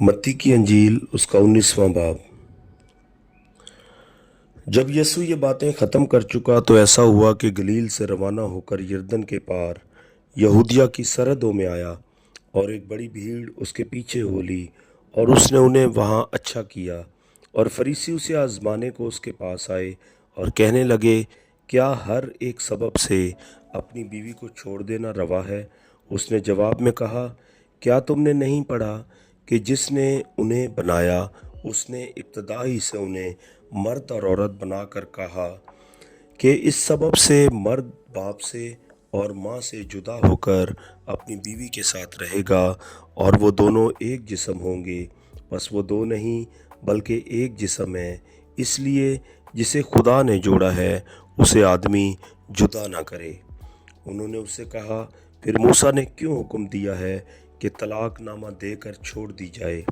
मत्ती की अंजील उसका 19वां बाब। जब यीशु ये बातें ख़त्म कर चुका तो ऐसा हुआ कि गलील से रवाना होकर यरदन के पार यहूदिया की सरहदों में आया और एक बड़ी भीड़ उसके पीछे हो ली और उसने उन्हें वहाँ अच्छा किया। और फरीसी उसे आजमाने को उसके पास आए और कहने लगे, क्या हर एक सबब से अपनी बीवी को छोड़ देना रवा है? उसने जवाब में कहा, क्या तुमने नहीं पढ़ा कि जिसने उन्हें बनाया उसने इब्तदा ही से उन्हें मर्द और औरत बनाकर कहा कि इस सबब से मर्द बाप से और माँ से जुदा होकर अपनी बीवी के साथ रहेगा और वो दोनों एक जिस्म होंगे। बस वो दो नहीं बल्कि एक जिस्म है। इसलिए जिसे खुदा ने जोड़ा है उसे आदमी जुदा ना करे। उन्होंने उससे कहा, फिर मूसा ने क्यों हुक्म दिया है कि तलाकनामा देकर छोड़ दी जाए?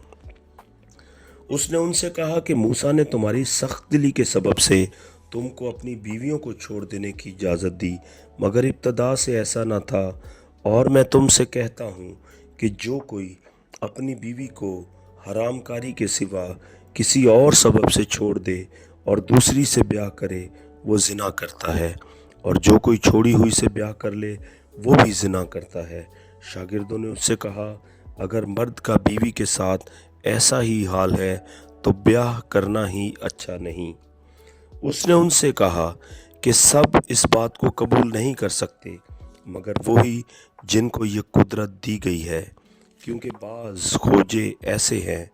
उसने उनसे कहा कि मूसा ने तुम्हारी सख्त दिली के सबब से तुमको अपनी बीवियों को छोड़ देने की इजाज़त दी, मगर इब्तदा से ऐसा न था। और मैं तुमसे कहता हूँ कि जो कोई अपनी बीवी को हरामकारी के सिवा किसी और सबब से छोड़ दे और दूसरी से ब्याह करे वो जिना करता है, और जो कोई छोड़ी हुई से ब्याह कर ले वो भी जिना करता है। शागिर्दों ने उससे कहा, अगर मर्द का बीवी के साथ ऐसा ही हाल है तो ब्याह करना ही अच्छा नहीं। उसने उनसे कहा कि सब इस बात को कबूल नहीं कर सकते मगर वही जिनको ये कुदरत दी गई है, क्योंकि बाज़ खोजे ऐसे हैं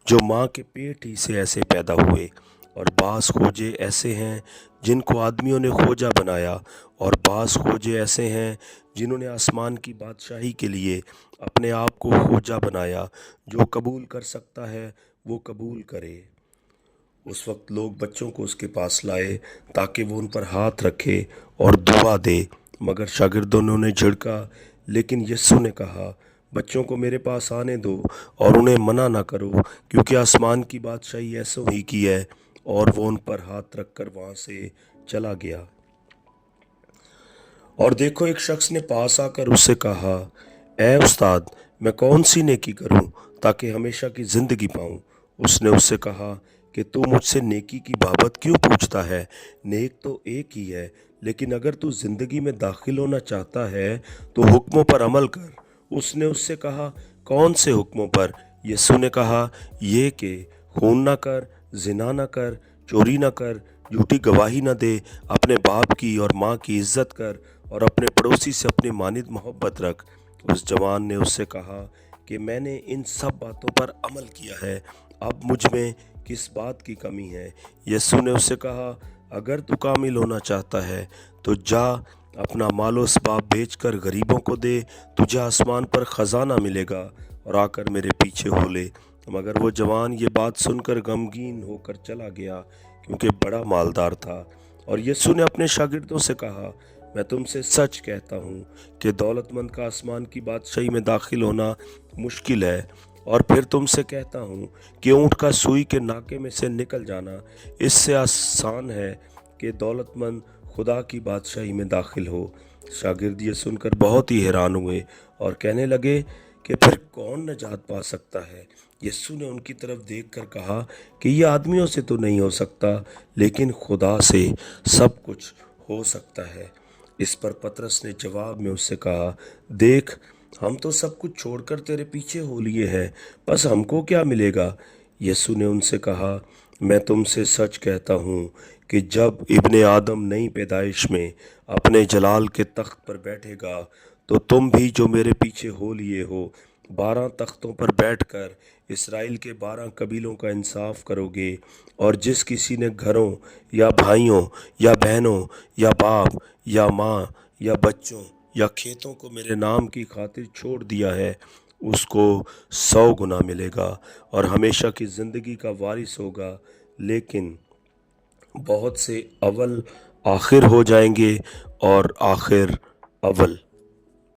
जो माँ के पेट ही से ऐसे पैदा हुए, और बाज़ खोजे ऐसे हैं जिनको आदमियों ने खोजा बनाया, और बाज़ खोजे ऐसे हैं जिन्होंने आसमान की बादशाही के लिए अपने आप को खोजा बनाया। जो कबूल कर सकता है वो कबूल करे। उस वक्त लोग बच्चों को उसके पास लाए ताकि वो उन पर हाथ रखे और दुआ दे, मगर शागिर्दों ने उन्हें झिड़का। लेकिन यीशु ने कहा, बच्चों को मेरे पास आने दो और उन्हें मना ना करो, क्योंकि आसमान की बादशाही ऐसों ही की है। और वो उन पर हाथ रखकर वहाँ से चला गया। और देखो, एक शख्स ने पास आकर उससे कहा, ए उस्ताद, मैं कौन सी नेकी करूं ताकि हमेशा की ज़िंदगी पाऊं? उसने उससे कहा कि तू मुझसे नेकी की बाबत क्यों पूछता है? नेक तो एक ही है, लेकिन अगर तू ज़िंदगी में दाखिल होना चाहता है तो हुक्मों पर अमल कर। उसने उससे कहा, कौन से हुक्मों पर? यीशु ने कहा, ये कि खून ना कर, जिना ना कर, चोरी ना कर, झूठी गवाही ना दे, अपने बाप की और माँ की इज्जत कर, और अपने पड़ोसी से अपनी मानिद मोहब्बत रख। उस जवान ने उससे कहा कि मैंने इन सब बातों पर अमल किया है, अब मुझ में किस बात की कमी है? यीशु ने उससे कहा, अगर तू कामिल होना चाहता है तो जा, अपना मालो असबाब बेचकर गरीबों को दे, तुझे आसमान पर ख़जाना मिलेगा, और आकर मेरे पीछे हो ले। मगर वो जवान ये बात सुनकर गमगीन होकर चला गया, क्योंकि बड़ा मालदार था। और यीशु ने अपने शागिर्दों से कहा, मैं तुमसे सच कहता हूँ कि दौलतमंद का आसमान की बादशाही में दाखिल होना मुश्किल है। और फिर तुमसे कहता हूँ कि ऊँट का सुई के नाके में से निकल जाना इससे आसान है कि दौलतमंद खुदा की बादशाही में दाखिल हो। शागिर्द ये सुनकर बहुत ही हैरान हुए और कहने लगे कि फिर कौन नजात पा सकता है? यीशु ने उनकी तरफ देखकर कहा कि यह आदमियों से तो नहीं हो सकता, लेकिन खुदा से सब कुछ हो सकता है। इस पर पतरस ने जवाब में उससे कहा, देख, हम तो सब कुछ छोड़कर तेरे पीछे हो लिए हैं, बस हमको क्या मिलेगा? यीशु ने उनसे कहा, मैं तुमसे सच कहता हूँ कि जब इब्ने आदम नई पैदाइश में अपने जलाल के तख्त पर बैठेगा तो तुम भी जो मेरे पीछे हो लिए हो 12 तख्तों पर बैठकर इसराइल के 12 कबीलों का इंसाफ करोगे। और जिस किसी ने घरों या भाइयों या बहनों या बाप या माँ या बच्चों या खेतों को मेरे नाम की खातिर छोड़ दिया है, उसको 100 गुना मिलेगा और हमेशा की ज़िंदगी का वारिस होगा। लेकिन बहुत से अव्वल आखिर हो जाएंगे और आखिर अव्वल।